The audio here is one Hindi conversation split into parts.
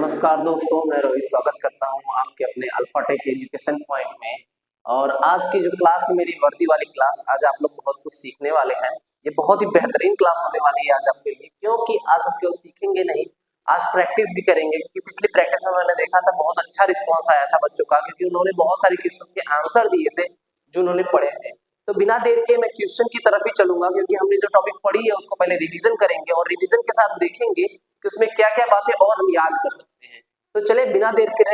नमस्कार दोस्तों, मैं रोहित स्वागत करता हूं आपके अपने अल्फा टेक एजुकेशन पॉइंट में। और आज की जो क्लास है मेरी वर्दी वाली क्लास, आज आप लोग बहुत कुछ सीखने वाले हैं। ये बहुत ही बेहतरीन क्लास होने वाली है आज आपके लिए, क्योंकि आज हम केवल सीखेंगे नहीं, आज प्रैक्टिस भी करेंगे। क्योंकि पिछली प्रैक्टिस में मैंने देखा था बहुत अच्छा रिस्पॉन्स आया था बच्चों का, क्योंकि उन्होंने बहुत सारे क्वेश्चन के आंसर दिए थे जो उन्होंने पढ़े थे। तो बिना देर के मैं क्वेश्चन की तरफ ही चलूंगा, क्योंकि हमने जो टॉपिक पढ़ी है उसको पहले रिवीजन करेंगे और रिवीजन के साथ देखेंगे कि उसमें क्या क्या बातें और हम याद कर सकते हैं। तो चले बिना देर के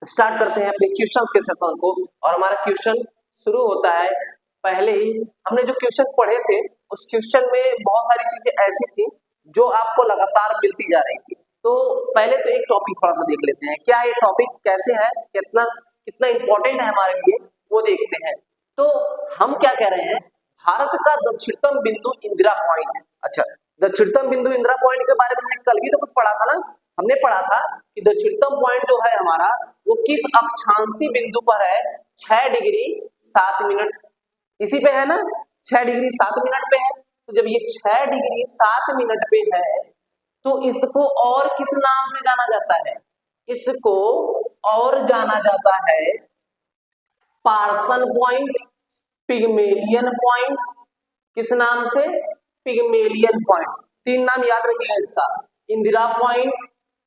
स्टार्ट करते हैं अपने क्वेश्चंस के सेशन को। और हमारा क्वेश्चन शुरू होता है। पहले ही हमने जो क्वेश्चन पढ़े थे उस क्वेश्चन में बहुत सारी चीजें ऐसी थी जो आपको लगातार मिलती जा रही थी। तो पहले तो एक टॉपिक थोड़ा सा देख लेते हैं, क्या ये टॉपिक कैसे है, कितना कितना इंपॉर्टेंट है हमारे लिए, वो देखते हैं। तो हम क्या कह रहे हैं, भारत का दक्षिणतम बिंदु इंदिरा पॉइंट। अच्छा, दक्षिणतम बिंदु इंदिरा पॉइंट के बारे में हमने कल भी तो कुछ पढ़ा था ना। हमने पढ़ा था कि दक्षिणतम पॉइंट जो है हमारा, वो किस अक्षांशीय बिंदु पर है, 6 डिग्री 7 मिनट इसी पे है ना, 6 डिग्री 7 मिनट पे है। तो जब ये 6 डिग्री 7 मिनट पे है तो इसको और किस नाम से जाना जाता है, इसको और जाना जाता है पार्सन पॉइंट, पिग्मेलियन पॉइंट। किस नाम से? Pygmalion point. 3 नाम याद रखिएगा इसका, Indira Point,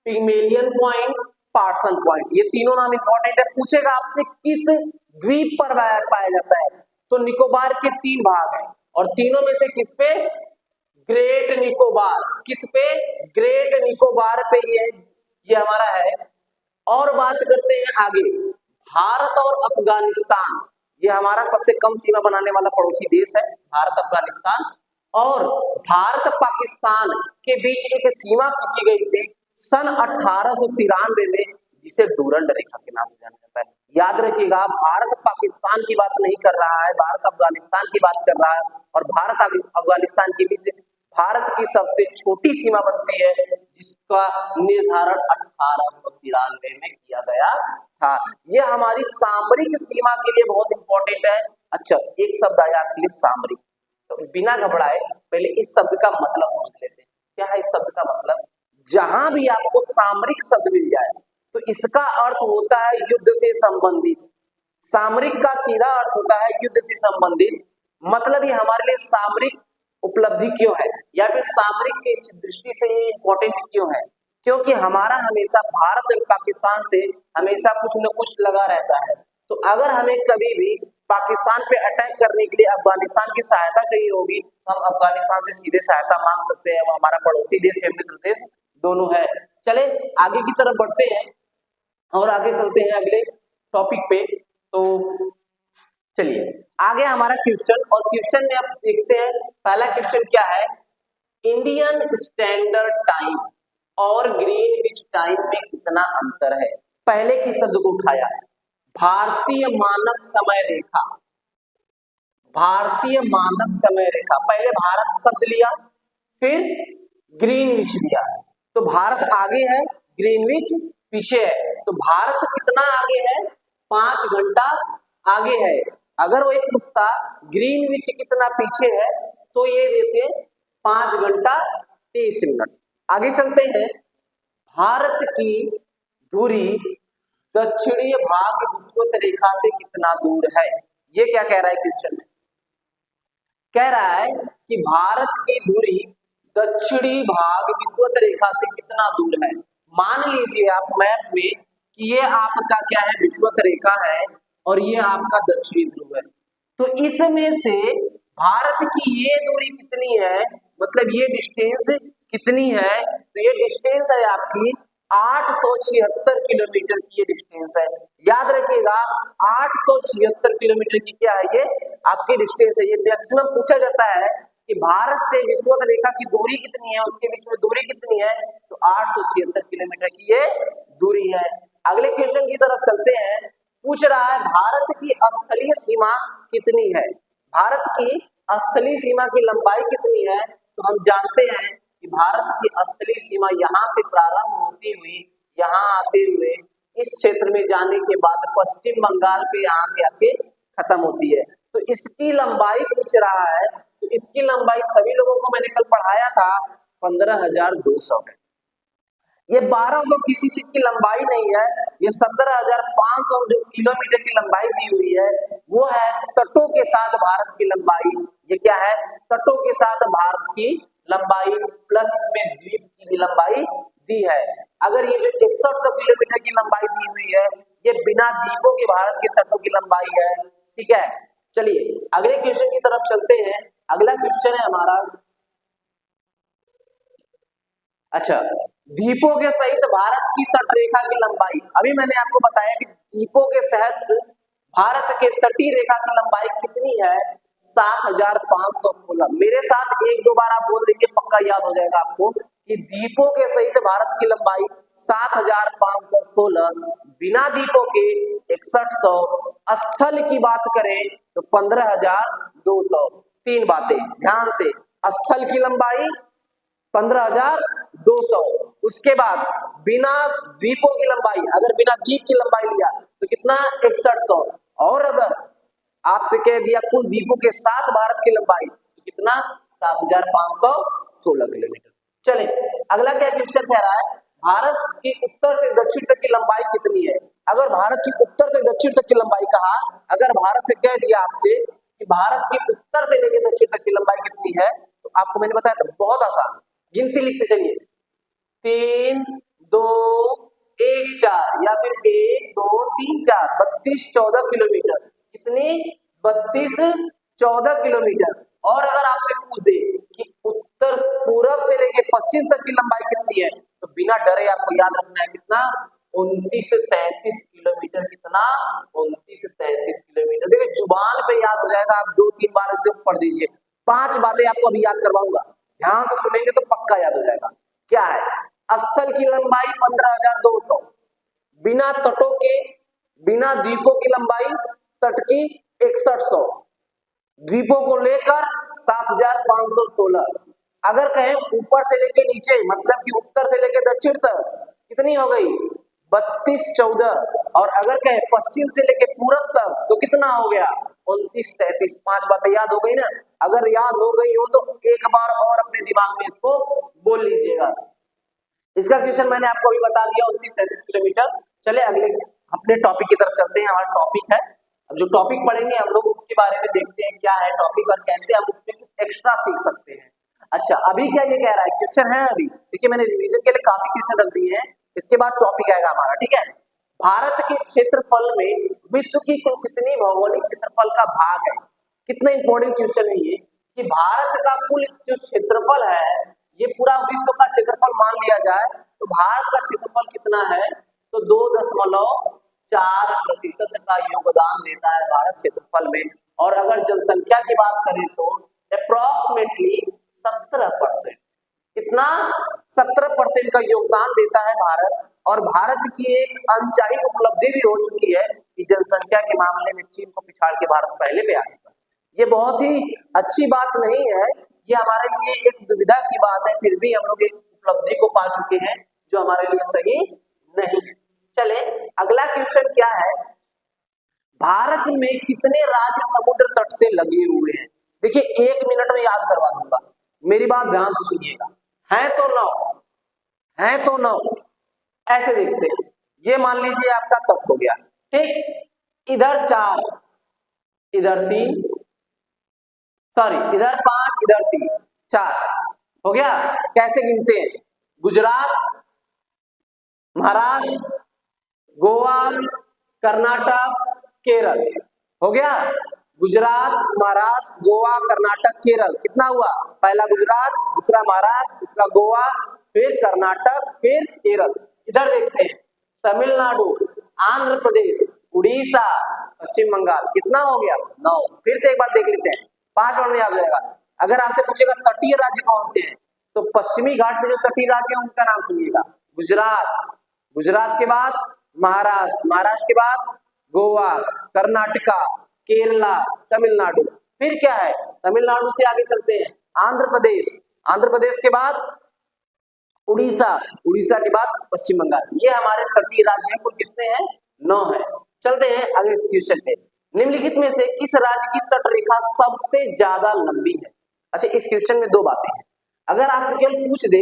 Pygmalion Point, Parson Point. ये तीनों नाम इंपॉर्टेंट है। पूछेगा आपसे किस द्वीप पर पाया जाता है, तो निकोबार के 3 भाग हैं और तीनों में से किस पे? ग्रेट निकोबार। किस पे? ग्रेट निकोबार पे ये हमारा है। और बात करते हैं आगे, भारत और अफगानिस्तान, ये हमारा सबसे कम सीमा बनाने वाला पड़ोसी देश है, भारत अफगानिस्तान। और भारत पाकिस्तान के बीच एक सीमा खींची गई थी सन 1893 में, जिसे डूरंड रेखा के नाम से जाना जाता है। याद रखिएगा, भारत पाकिस्तान की बात नहीं कर रहा है, भारत अफगानिस्तान की बात कर रहा है। और भारत अफगानिस्तान के बीच भारत की सबसे छोटी सीमा बनती है, जिसका निर्धारण 1893 में किया गया था। यह हमारी सामरिक सीमा के लिए बहुत इंपॉर्टेंट है। अच्छा, एक शब्द आया आपके लिए, सामरिक। तो बिना घबराए पहले इस शब्द का मतलब समझ लेते हैं। क्या है इस शब्द का मतलब? जहां भी आपको सामरिक शब्द मिल जाए तो इसका अर्थ होता है युद्ध से संबंधित। सामरिक का सीधा अर्थ होता है युद्ध से संबंधित। मतलब ये हमारे लिए सामरिक उपलब्धि क्यों है, या फिर सामरिक की दृष्टि से ये इंपॉर्टेंट क्यों है? क्योंकि हमारा हमेशा भारत और पाकिस्तान से हमेशा कुछ न कुछ लगा रहता है। तो अगर हमें कभी भी पाकिस्तान पे अटैक करने के लिए अफगानिस्तान की सहायता चाहिए होगी, तो हम अफगानिस्तान से सीधे सहायता मांग सकते हैं। वो हमारा पड़ोसी देश है, मित्र देश दोनों है। चले आगे की तरफ बढ़ते हैं और आगे चलते हैं अगले टॉपिक पे। तो चलिए आगे हमारा क्वेश्चन, और क्वेश्चन में आप देखते हैं पहला क्वेश्चन क्या है, इंडियन स्टैंडर्ड टाइम और ग्रीनविच टाइम में कितना अंतर है? पहले की शब्द को उठाया, भारतीय मानक समय रेखा। भारतीय मानक समय रेखा, पहले भारत शब्द लिया, फिर ग्रीनविच लिया। तो भारत आगे है, ग्रीनविच पीछे है। तो भारत कितना आगे है? 5 घंटा आगे है। अगर वो एक पूछता ग्रीनविच कितना पीछे है, तो ये देते 5 घंटा 30 मिनट। आगे चलते हैं, भारत की दूरी दक्षिणीय भाग विषुवत रेखा से कितना दूर है? ये क्या कह रहा है क्वेश्चन में? कह रहा है कि भारत की दूरी दक्षिणी भाग विषुवत रेखा से कितना दूर है। मान लीजिए आप मैप में कि ये आपका क्या है, विषुवत रेखा है और ये आपका दक्षिणी ध्रुव है। तो इसमें से भारत की ये दूरी कितनी है, मतलब ये डिस्टेंस कितनी है? तो ये डिस्टेंस है आपकी 876 किलोमीटर की ये डिस्टेंस है। याद रखिएगा, 876 किलोमीटर की क्या है ये आपकी डिस्टेंस है। ये मैक्सिमम पूछा जाता है कि भारत से विषुवत रेखा की दूरी कितनी है, उसके बीच में दूरी कितनी है, तो 876 किलोमीटर की ये दूरी है। अगले क्वेश्चन की तरफ चलते हैं। पूछ रहा है भारत की स्थलीय सीमा कितनी है? भारत की स्थलीय सीमा की लंबाई कितनी है? तो हम जानते हैं कि भारत की स्थलीय सीमा यहाँ से प्रारंभ होती हुई यहाँ आते हुए इस क्षेत्र में जाने के बाद पश्चिम बंगाल पे यहाँ के आके खत्म होती है। तो इसकी लंबाई पूछ रहा है, तो इसकी लंबाई सभी लोगों को मैंने कल पढ़ाया था 15,200 है। ये 1200 किसी चीज की लंबाई नहीं है, ये 17,500 जो किलोमीटर की लंबाई दी हुई है वो है तटों के साथ भारत की लंबाई। ये क्या है? तटों के साथ भारत की लंबाई प्लस इसमें द्वीप की भी लंबाई दी है। अगर ये जो 6100 किलोमीटर की लंबाई दी हुई है ये बिना द्वीपों के भारत के तटों की लंबाई है। ठीक है, चलिए अगले क्वेश्चन की तरफ चलते हैं। अगला क्वेश्चन है हमारा, अच्छा, द्वीपों के सहित भारत की तटरेखा की लंबाई। अभी मैंने आपको बताया कि द्वीपों के सहित भारत के तटीय रेखा की लंबाई कितनी है? 7,516। मेरे साथ एक दो बार आप बोल देंगे, पक्का याद हो जाएगा आपको कि द्वीपों के सहित भारत की लंबाई 7,516, बिना द्वीपों के 6100, स्थल की बात करें तो 15,200। तीन बातें ध्यान से, स्थल की लंबाई 15,200, उसके बाद बिना द्वीपों की लंबाई, अगर बिना द्वीप की लंबाई लिया तो कितना? 6100, और अगर आपसे कह दिया कुल द्वीपों के साथ भारत की लंबाई तो कितना? 7,516 किलोमीटर। चले अगला क्या क्वेश्चन कह रहा है, भारत की उत्तर से दक्षिण तक की लंबाई कितनी है? अगर भारत की उत्तर से दक्षिण तक की लंबाई कहा, अगर भारत से कह दिया आपसे कि भारत की उत्तर से लेकर दक्षिण तक की लंबाई कितनी है, तो आपको मैंने बताया था बहुत आसान, गिनती लिखते चलिए, 3, 2, 1, 4 या फिर 1, 2, 3, 4, 32, 14 किलोमीटर। कितनी? 32, 14 किलोमीटर। और अगर आपसे पूछ दे कि उत्तर पूरब से लेकर पश्चिम तक की लंबाई कितनी है, तो बिना डरे आपको याद रखना है कितना? 29-33 किलोमीटर। कितना? 29-33 किलोमीटर। देखिए जुबान पे याद हो जाएगा, आप 2-3 बार पढ़ दीजिए। 5 बातें आपको अभी याद करवाऊंगा, ध्यान से सुनेंगे तो पक्का याद हो जाएगा। क्या है? स्थल की लंबाई 15,200, बिना तटों के, बिना द्वीपों की लंबाई तट की 6100, द्वीपों को लेकर 7,516। अगर कहें ऊपर से लेके नीचे, मतलब कि उत्तर से लेके दक्षिण तक, कितनी हो गई? 32-14। और अगर कहें पश्चिम से लेके पूरब तक तो कितना हो गया? 29-33। 5 बातें याद हो गई ना? अगर याद हो गई हो तो एक बार और अपने दिमाग में इसको बोल लीजिएगा। इसका क्वेश्चन मैंने आपको अभी बता दिया, 29-33 किलोमीटर। चले अगले अपने टॉपिक की तरफ चलते हैं। हमारा टॉपिक है, अब जो टॉपिक पढ़ेंगे हम लोग उसके बारे में देखते हैं क्या है टॉपिक और कैसे हम उसमें कुछ एक्स्ट्रा सीख सकते हैं। अच्छा, अभी क्या ये कह रहा है, क्वेश्चन है अभी, देखिए मैंने रिवीजन के लिए काफी क्वेश्चन रख दिए हैं, इसके बाद टॉपिक आएगा हमारा। ठीक है, भारत के क्षेत्रफल में विश्व की कुल कितनी भौगोलिक क्षेत्रफल का भाग है? कितना इंपॉर्टेंट क्वेश्चन है ये कि भारत का कुल जो क्षेत्रफल है, ये पूरा विश्व का क्षेत्रफल मान लिया जाए तो भारत का क्षेत्रफल कितना है? तो 2.4% का योगदान देता है भारत क्षेत्रफल में। और अगर जनसंख्या की बात करें तो अप्रोक्सीमेटली 17%। कितना? 17% का योगदान देता है भारत। और भारत की एक अनचाही उपलब्धि भी हो चुकी है कि जनसंख्या के मामले में चीन को पिछाड़ के भारत पहले पे आ चुका है। ये बहुत ही अच्छी बात नहीं है, ये हमारे लिए एक दुविधा की बात है, फिर भी हम लोग एक उपलब्धि को पा चुके हैं जो हमारे लिए सही नहीं है। चले अगला क्वेश्चन क्या है, भारत में कितने राज्य समुद्र तट से लगे हुए हैं? देखिए 1 मिनट में याद करवा दूंगा, मेरी बात ध्यान से सुनिएगा। है तो 9, है तो 9। ऐसे देखते हैं, ये मान लीजिए आपका तट हो गया, ठीक, इधर 4, इधर 3, सॉरी इधर 5, इधर 3, 4 हो गया। कैसे गिनते हैं? गुजरात, महाराष्ट्र, गोवा, कर्नाटक, केरल। हो गया, गुजरात, महाराष्ट्र, गोवा, कर्नाटक, केरल। कितना हुआ? पहला गुजरात, दूसरा महाराष्ट्र, तीसरा गोवा, फिर कर्नाटक, फिर केरल। इधर देखते हैं, तमिलनाडु, आंध्र प्रदेश, उड़ीसा, पश्चिम बंगाल। कितना हो गया? 9। फिर से एक बार देख लेते हैं, 5 बार में याद हो जाएगा। अगर आपसे पूछेगा तटीय राज्य कौन से हैं, तो पश्चिमी घाट में जो तटीय राज्य है उनका नाम सुनिएगा। गुजरात, गुजरात के बाद महाराष्ट्र, महाराष्ट्र के बाद गोवा, कर्नाटका, केरला, तमिलनाडु। फिर क्या है? तमिलनाडु से आगे चलते हैं, आंध्र प्रदेश, आंध्र प्रदेश के बाद उड़ीसा, उड़ीसा के बाद पश्चिम बंगाल। ये हमारे तटीय राज्य हैं, कुल कितने हैं? 9 है। चलते हैं अगले क्वेश्चन पे, निम्नलिखित में से किस राज्य की तटरेखा सबसे ज्यादा लंबी है? अच्छा, इस क्वेश्चन में 2 बातें हैं। अगर आपसे केवल पूछ दे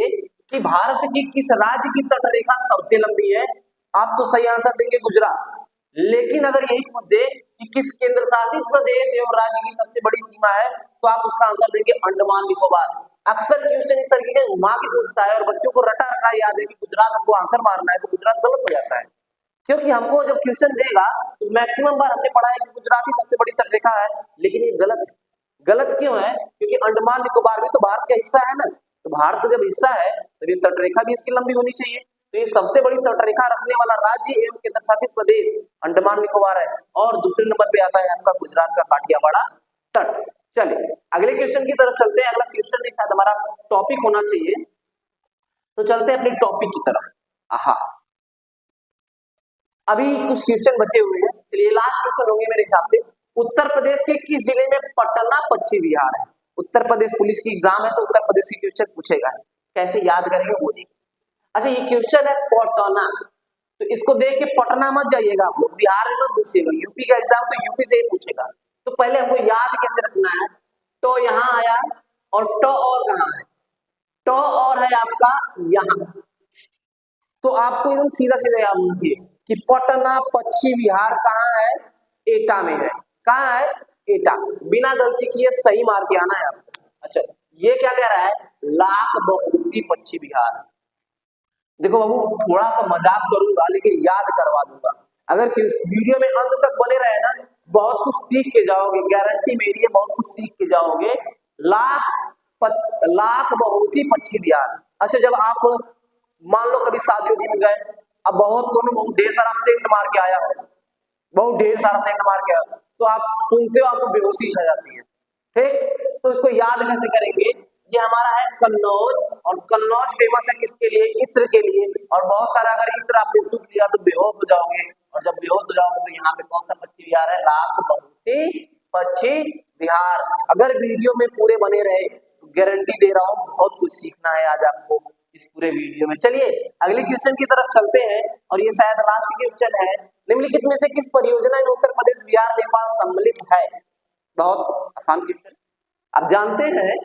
कि भारत की किस राज्य की तटरेखा सबसे लंबी है? आप तो सही आंसर देंगे गुजरात। लेकिन अगर यही पूछ दे कि किस केंद्र शासित प्रदेश एवं राज्य की सबसे बड़ी सीमा है, तो आप उसका आंसर देंगे अंडमान निकोबार। अक्सर क्वेश्चन इस तरीके के घुमा के पूछता है और बच्चों को रटा रटा याद है कि गुजरात हमको आंसर मारना है, तो गुजरात गलत हो जाता है। क्योंकि हमको जब क्वेश्चन देगा तो मैक्सिमम बार हमने पढ़ा है कि गुजरात ही सबसे बड़ी तटरेखा है, लेकिन ये गलत है। गलत क्यों है? क्योंकि अंडमान निकोबार भी तो भारत का हिस्सा है ना, तो भारत का जब हिस्सा है तो ये तटरेखा भी इसकी लंबी होनी चाहिए। तो ये सबसे बड़ी तटरेखा रखने वाला राज्य एवं केंद्र शासित प्रदेश अंडमान निकोबार है। और दूसरे नंबर पे आता है आपका गुजरात का काठियावाड़ तट। चलिए अगले क्वेश्चन की तरफ चलते हैं। अगला क्वेश्चन नहीं शायद हमारा टॉपिक होना चाहिए, तो चलते हैं अपने टॉपिक की तरफ। हाँ, अभी कुछ क्वेश्चन बचे हुए हैं, चलिए लास्ट क्वेश्चन होंगे मेरे हिसाब से। उत्तर प्रदेश के किस जिले में पटना पश्चिम बिहार है? उत्तर प्रदेश पुलिस की एग्जाम है तो उत्तर प्रदेश की क्वेश्चन पूछेगा, कैसे याद करेंगे वो देखिए। अच्छा, ये क्वेश्चन है पटना, तो इसको देख के पटना मत जाइएगा आप लोग, बिहार में मत पूछिएगा। यूपी का एग्जाम तो यूपी से ही पूछेगा। तो पहले हमको याद कैसे रखना है, तो यहाँ आया और ट और कहाँ है, ट और है आपका यहाँ, तो आपको एकदम सीधा सीधा याद होना चाहिए कि पटना पश्चिम बिहार कहाँ है, एटा में है। कहाँ है? एटा। बिना गलती किए सही मार के आना है आपको। अच्छा, ये क्या कह रहा है? लाख बहूसी पश्चिम बिहार। देखो बाबू, थोड़ा सा मजाक करूंगा लेकिन याद करवा दूंगा। अगर वीडियो में अंत तक बने रहे ना, बहुत कुछ सीख के जाओगे, गारंटी मेरी है, बहुत कुछ सीख के जाओगे। लाख बहूसी पश्चिम बिहार। अच्छा, जब आप मान लो कभी शादी में गए, अब बहुत ढेर सारा सेंट मार के आया हो, बहुत ढेर सारा सेंट मार के आया, तो आप सुनते हो आपको बेहोशी छा जाती है। ठीक, तो इसको याद कैसे करेंगे? ये हमारा है कन्नौज, और कन्नौज फेमस है किसके लिए? इत्र के लिए। और बहुत सारा अगर इत्र आपने सूख लिया तो बेहोश हो जाओगे, और जब बेहोश हो जाओगे तो यहाँ पे कौन सा पश्चिम बिहार है? लाख बहूसी पश्चिम बिहार। अगर वीडियो में पूरे बने रहे तो गारंटी दे रहा हूँ बहुत कुछ सीखना है आज आपको इस पूरे वीडियो में। चलिए अगले क्वेश्चन की तरफ चलते हैं, और ये शायद लास्ट क्वेश्चन है। निम्नलिखित में से किस परियोजना में उत्तर प्रदेश बिहार नेपाल सम्मिलित है? बहुत आसान क्वेश्चन। आप जानते हैं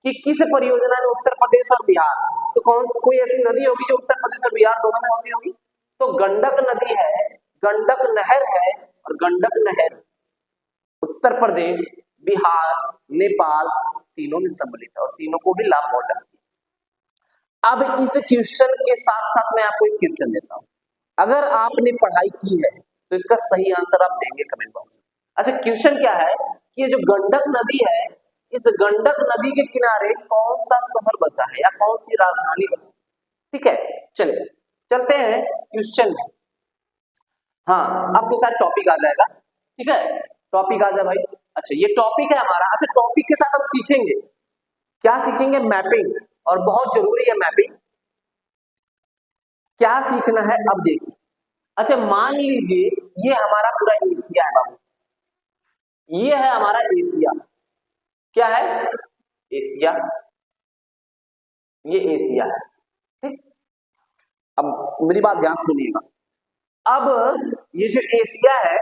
कि किस परियोजना में उत्तर प्रदेश और बिहार, तो कोई ऐसी नदी होगी जो उत्तर प्रदेश और बिहार दोनों में होती होगी, तो गंडक नदी है, गंडक नहर है, और गंडक नहर उत्तर प्रदेश बिहार नेपाल तीनों में सम्मिलित है और तीनों को भी लाभ पहुंचाती है। अब इस क्वेश्चन के साथ साथ मैं आपको एक क्वेश्चन देता हूं, अगर आपने पढ़ाई की है तो इसका सही आंसर आप देंगे कमेंट बॉक्स में। अच्छा, क्वेश्चन क्या है कि ये जो गंडक नदी है, इस गंडक नदी के किनारे कौन सा शहर बसा है या कौन सी राजधानी बसी? ठीक है, चलिए चलते हैं क्वेश्चन में। हाँ, अब तो शायद टॉपिक आ जाएगा। ठीक है, टॉपिक आ जाए भाई। अच्छा, ये टॉपिक है हमारा। अच्छा, टॉपिक के साथ हम सीखेंगे क्या? सीखेंगे मैपिंग, और बहुत जरूरी है मैपिंग। क्या सीखना है अब देखिए। अच्छा, मान लीजिए ये हमारा पूरा एशिया है बाबू, ये है हमारा एशिया। क्या है? एशिया। ये एशिया है। ठीक, अब मेरी बात ध्यान सुनिएगा। अब ये जो एशिया है,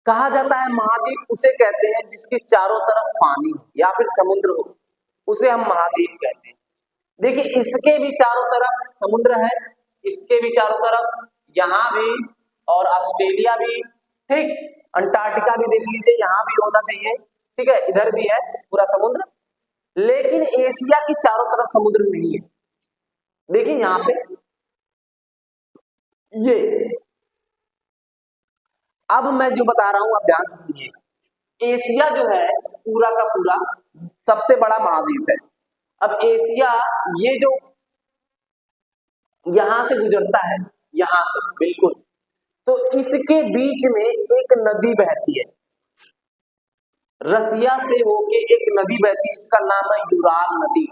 कहा जाता है महाद्वीप उसे कहते हैं जिसके चारों तरफ पानी या फिर समुद्र हो, उसे हम महाद्वीप कहते हैं। देखिए, इसके भी चारों तरफ समुद्र है, इसके भी चारों तरफ, यहाँ भी, और ऑस्ट्रेलिया भी, ठीक, अंटार्कटिका भी देख लीजिए, यहाँ भी होना चाहिए। ठीक है, इधर भी है पूरा समुद्र, लेकिन एशिया की चारों तरफ समुद्र नहीं है। देखिए यहाँ पे ये, अब मैं जो बता रहा हूं आप ध्यान से सुनिएगा। एशिया जो है पूरा का पूरा सबसे बड़ा महाद्वीप है। अब एशिया ये जो यहां से गुजरता है, यहां से बिल्कुल, तो इसके बीच में एक नदी बहती है, रसिया से होके एक नदी बहती है, इसका नाम है यूराल नदी।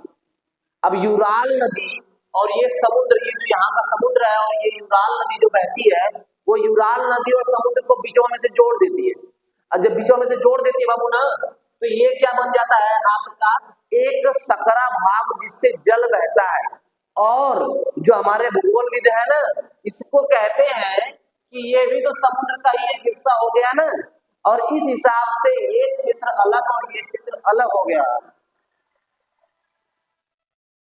अब यूराल नदी और ये समुद्र, ये जो यहाँ का समुद्र है और ये यूराल नदी जो बहती है, वो यूराल नदी और समुद्र को बीचों में से जोड़ देती है। और जब बीचों में से जोड़ देती है बाबू ना, तो ये क्या बन जाता है आपका? एक सकरा भाग जिससे जल बहता है। और जो हमारे भूगोलविद है ना, इसको कहते हैं कि ये भी तो समुद्र का ही एक हिस्सा हो गया ना, और इस हिसाब से ये क्षेत्र अलग और ये क्षेत्र अलग हो गया।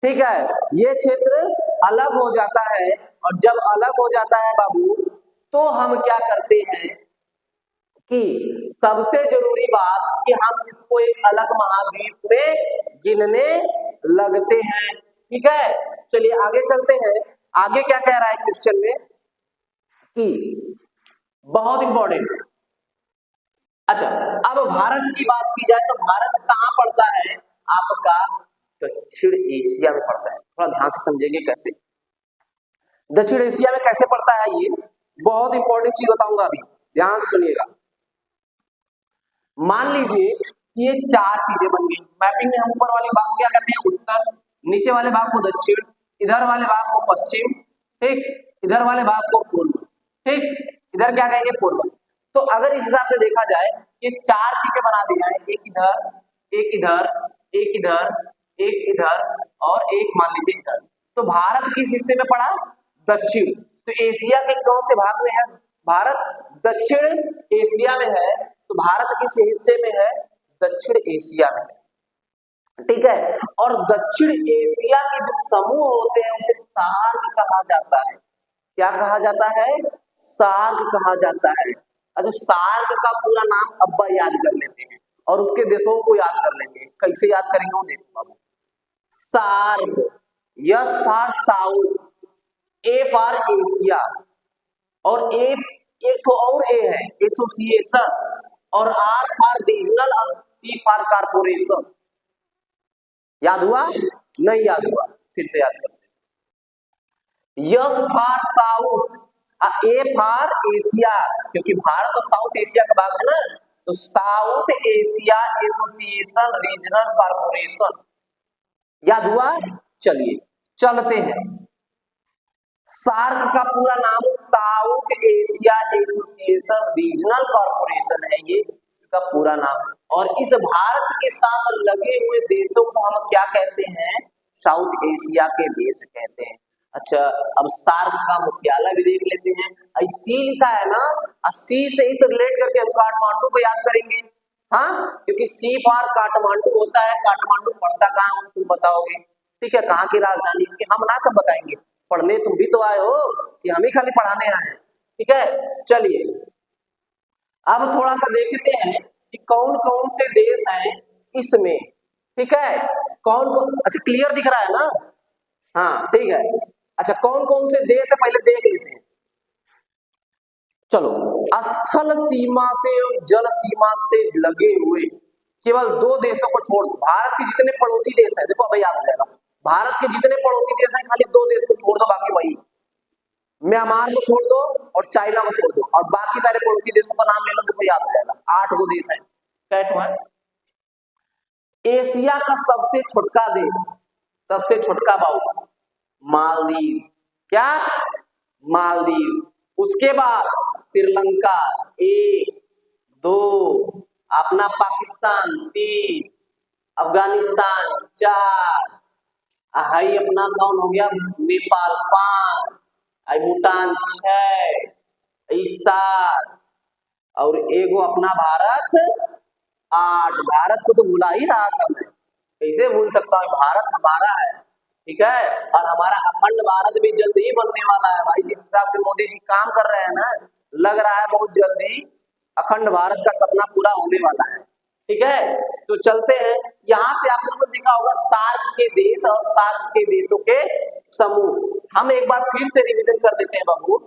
ठीक है, ये क्षेत्र अलग हो जाता है और जब अलग हो जाता है बाबू तो हम क्या करते हैं कि सबसे जरूरी बात कि हम इसको एक अलग महाद्वीप में गिनने लगते हैं। ठीक है, चलिए आगे चलते हैं। आगे क्या कह रहा है क्वेश्चन में कि बहुत इंपॉर्टेंट। अच्छा, अब भारत की बात की जाए तो भारत कहां पड़ता है आपका? दक्षिण एशिया में पड़ता है। थोड़ा ध्यान से समझेंगे कैसे दक्षिण एशिया में कैसे पड़ता है, ये बहुत इंपॉर्टेंट चीज बताऊंगा, अभी ध्यान से सुनिएगा। मान लीजिए कि ये चार चीजें बन गई मैपिंग में। हम ऊपर वाले भाग को क्या कहते हैं? उत्तर, नीचे वाले भाग को दक्षिण, इधर वाले भाग को पश्चिम, ठीक, इधर वाले भाग को पूर्व, ठीक, इधर क्या कहेंगे? पूर्व। तो अगर इस हिसाब से देखा जाए कि चार चीजें बना दी जाए, एक इधर, एक इधर, एक इधर, एक इधर और एक मान लीजिए इधर, तो भारत किस हिस्से में पड़ा? दक्षिण। तो एशिया के कौन से भाग में है भारत? दक्षिण एशिया में है। तो भारत किस हिस्से में है? दक्षिण एशिया में है। ठीक है, और दक्षिण एशिया के जो समूह होते हैं उसे सार्क कहा जाता है। क्या कहा जाता है? सार्क कहा जाता है। अच्छा, सार्क का पूरा नाम अब्बा याद कर लेते हैं और उसके देशों को याद कर लेंगे। कैसे याद करेंगे वो देखो बाबू। SAARC, S for south, A for Asia और एक तो और ए है एसोसिएशन और आर फॉर रीजनल और सी फॉर कारपोरेशन। याद हुआ? नहीं याद हुआ? फिर से याद करते हैं। Yes for south, A for Asia, क्योंकि भारत तो साउथ एशिया का भाग है ना, तो south Asia association regional corporation. याद हुआ? चलिए चलते हैं। सार्क का पूरा नाम south Asia association regional corporation है, ये इसका पूरा नाम। और इस भारत के साथ लगे हुए देशों को हम क्या कहते हैं? साउथ एशिया के देश कहते हैं। अच्छा, अब सार्क का मुख्यालय भी देख लेते हैं। सी लिखा है ना, सी से ही तो रिलेट करके हम काठमांडू को याद करेंगे। हाँ, क्योंकि सी फॉर काठमांडू होता है। काठमांडू पड़ता कहाँ तुम बताओगे? ठीक है, कहाँ की राजधानी? कि हम ना सब बताएंगे, पढ़ने तुम भी तो आए हो कि हम ही खाली पढ़ाने आए हैं। ठीक है, चलिए अब थोड़ा सा देखते हैं कि कौन कौन से देश हैं इसमें। ठीक है, कौन कौन, अच्छा क्लियर दिख रहा है ना? हाँ ठीक है। अच्छा, कौन कौन से देश है पहले देख लेते हैं। चलो, स्थल सीमा से और जल सीमा से लगे हुए केवल दो देशों को छोड़ दो। भारत के जितने पड़ोसी देश हैं, देखो अब याद हो जाएगा, भारत के जितने पड़ोसी देश हैं खाली दो देश को छोड़ दो, बाकी वही म्यांमार को छोड़ दो और चाइना को छोड़ दो और बाकी सारे पड़ोसी देशों का नाम ले लो, देखो याद हो जाएगा। 8 गो देश है। क्या है? एशिया का सबसे छोटका देश, सबसे छोटका बाबू मालदीव। क्या? मालदीव। उसके बाद श्रीलंका 1, 2, अपना पाकिस्तान 3, अफगानिस्तान 4, हाई अपना कौन हो गया? नेपाल 5, भूटान 6, 7 और एगो अपना भारत 8। भारत को तो भुला ही रहा था मैं, कैसे भूल सकता हूँ? भारत हमारा है, ठीक है, और हमारा अखंड भारत भी जल्द ही बनने वाला है भाई। जिस हिसाब से मोदी जी काम कर रहे हैं ना, लग रहा है बहुत जल्दी अखंड भारत का सपना पूरा होने वाला है। ठीक है, तो चलते हैं। यहाँ से आप लोगों को दिखा होगा सार्क के देश और सार्क के देशों के समूह। हम एक बार फिर से रिवीजन कर देते हैं बाबू।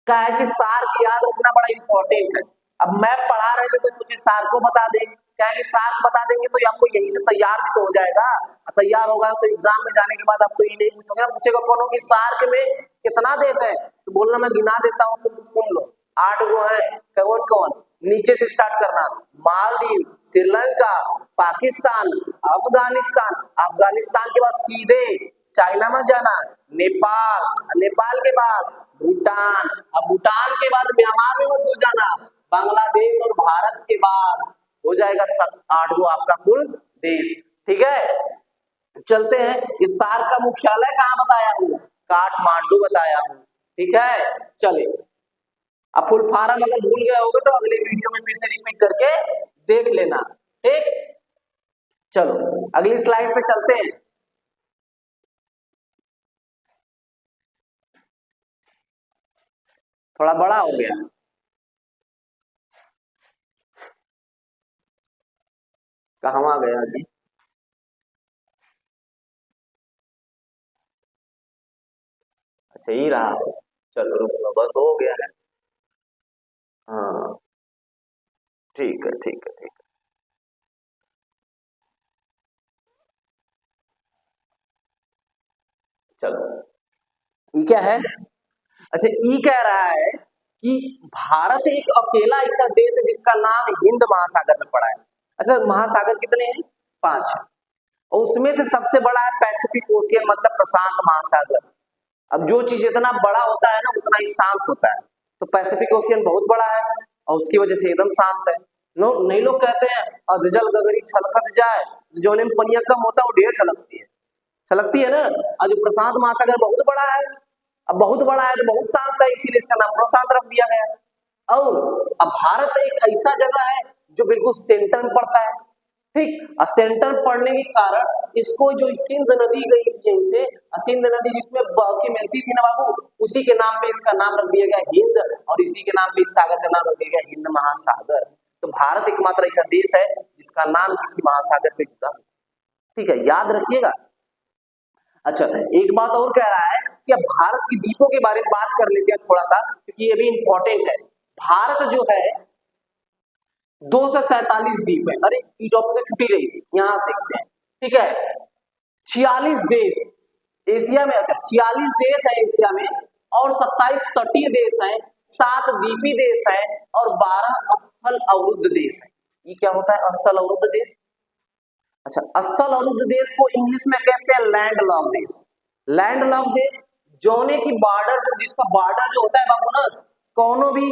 क्या है कि सार्क याद रखना बड़ा इंपॉर्टेंट है। अब मैप पढ़ा रहे थे तो सोचिए सार्क को बता दें, क्या है कि सार्क बता देंगे तो आपको यहीं से तैयार भी तो हो जाएगा। तैयार होगा तो एग्जाम में जाने के बाद आपको ये नहीं पूछोगे ना, पूछेगा कौन कि सार्क में कितना देश है, तो बोलना मैं गिना देता हूँ, तुम तो सुन लो। 8 गो है। कौन कौन? नीचे से स्टार्ट करना, मालदीव, श्रीलंका, पाकिस्तान, अफगानिस्तान, अफगानिस्तान के बाद सीधे चाइना में जाना, नेपाल, नेपाल के बाद भूटान, अब भूटान के बाद म्यांमार में मत जाना, बांग्लादेश और भारत के बाद हो जाएगा 8 गो आपका कुल देश। ठीक है, चलते हैं। ये सार्क का मुख्यालय कहाँ बताया हूँ? काठमांडू बताया हूँ। ठीक है, चले अब फुल फॉर्म अगर भूल गए होगे तो अगले वीडियो में फिर से रिपीट करके देख लेना। ठीक, चलो अगली स्लाइड पे चलते हैं। थोड़ा बड़ा हो गया। कहाँ गया जी? अच्छा ही रहा। चलो रुको, बस हो गया है। हाँ ठीक है ठीक है ठीक है। चलो ये क्या है? अच्छा ई कह रहा है कि भारत एक अकेला ऐसा देश है जिसका नाम हिंद महासागर में पड़ा है। अच्छा महासागर कितने हैं? 5 है। और उसमें से सबसे बड़ा है पैसिफिक ओशियन, मतलब प्रशांत महासागर। अब जो चीज इतना बड़ा होता है ना उतना ही शांत होता है। तो पैसिफिक ओशियन बहुत बड़ा है और उसकी वजह से एकदम शांत है। नो नहीं, लोग कहते हैं अधजल गगरी छलकत जाए, जोने में पनिया कम होता है वो ढेर छलकती है। छलकती है ना। और जो प्रशांत महासागर बहुत बड़ा है, अब बहुत बड़ा है तो बहुत शांत है, इसीलिए इसका नाम प्रशांत रख दिया गया है। और अब भारत एक ऐसा जगह है जो बिल्कुल सेंटर में पड़ता है। ठीक, और सेंटर पड़ने के कारण इसको जो सिंध नदी गई थी यहीं से, सिंध नदी जिसमें बह के मिलती थी ना बाबू, उसी के नाम पे इसका नाम रख दिया गया हिंद, और इसी के नाम पे इस सागर का नाम रख दिया गया हिंद महासागर। तो भारत एकमात्र ऐसा देश है जिसका नाम किसी महासागर पे जुड़ा। ठीक है, याद रखिएगा। अच्छा एक बात और कह रहा है कि अब भारत की द्वीपों के बारे में बात कर लेते हैं थोड़ा सा, क्योंकि ये भी इंपॉर्टेंट है। भारत जो है 247 द्वीप है। अरे ई टॉपिक तो छुट्टी रही, यहां देखते हैं। ठीक है, 46 देश एशिया में, अच्छा 46 देश है एशिया में, और 27 तटीय देश हैं, 7 द्वीपी देश हैं, और 12 स्थल अवरुद्ध देश हैं। ये क्या होता है स्थल अवरुद्ध देश? अच्छा स्थल अवरुद्ध देश को इंग्लिश में कहते हैं लैंड लॉक देश। लैंड लॉक देश जोने की बॉर्डर, जो जिसका बॉर्डर जो होता है बाबू ना, कोनो भी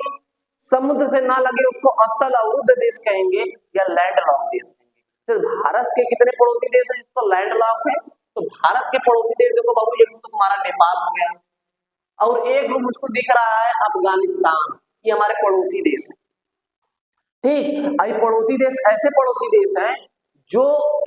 समुद्र से ना लगे उसको स्थल अवरुद्ध देश कहेंगे या लैंड लॉक देश कहेंगे। तो भारत के कितने पड़ोसी देश है जिसको लैंड लॉक है? तो भारत के पड़ोसी देश देखो बाबू, एक तो तुम्हारा नेपाल हो गया, और एक मुझको दिख रहा है अफगानिस्तान, ये हमारे पड़ोसी देश है। ठीक, आई पड़ोसी देश ऐसे पड़ोसी देश हैं जो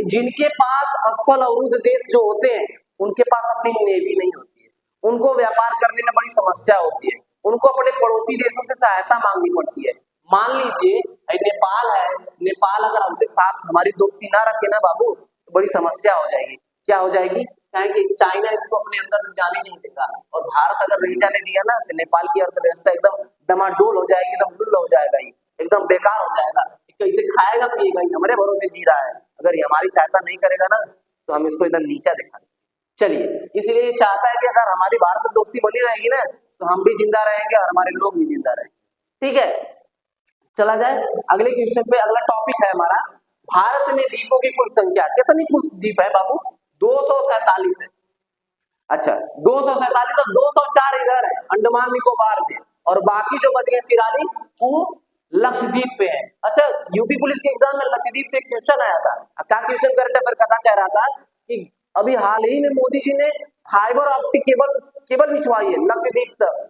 जिनके पास स्थल अवरुद्ध देश जो होते हैं उनके पास अपनी नेवी नहीं होती है, उनको व्यापार करने में बड़ी समस्या होती है, उनको अपने पड़ोसी देशों से सहायता मांगनी पड़ती है। मान लीजिए नेपाल है, नेपाल अगर हमसे साथ हमारी दोस्ती ना रखे ना बाबू तो बड़ी समस्या हो जाएगी। क्या हो जाएगी? कि चाइना इसको अपने अंदर से जाने नहीं देगा, और भारत अगर नहीं जाने दिया ना तो नेपाल की अर्थव्यवस्था एकदम डमाडोल हो जाएगी, एकदम लुल्ल हो जाएगा, एकदम बेकार हो जाएगा। कैसे खाएगा पिएगा, हमारे भरोसे जी रहा है, अगर ये हमारी सहायता नहीं करेगा ना तो हम इसको एकदम नीचा दिखाएंगे। चलिए, इसलिए ये चाहता है कि अगर हमारी भारत से दोस्ती बनी रहेगी ना तो हम भी जिंदा रहेंगे और हमारे लोग भी जिंदा रहेंगे। ठीक है, चला जाए अगले क्वेश्चन पे। अगला टॉपिक है हमारा, भारत में द्वीपों की कुल संख्या कितनी? कुल द्वीप है बाबू 247 है। अच्छा 247, तो 204 इधर है अंडमान निकोबार में, और बाकी जो बच गए 43 वो लक्षद्वीप पे है। अच्छा यूपी पुलिस के एग्जाम में लक्षद्वीप से एक क्वेश्चन आया था। क्या क्वेश्चन करंट अफेयर कथा कह रहा था कि अभी हाल ही में मोदी जी ने फाइबर ऑप्टिक केबल बिछवाई है लक्षद्वीप तक।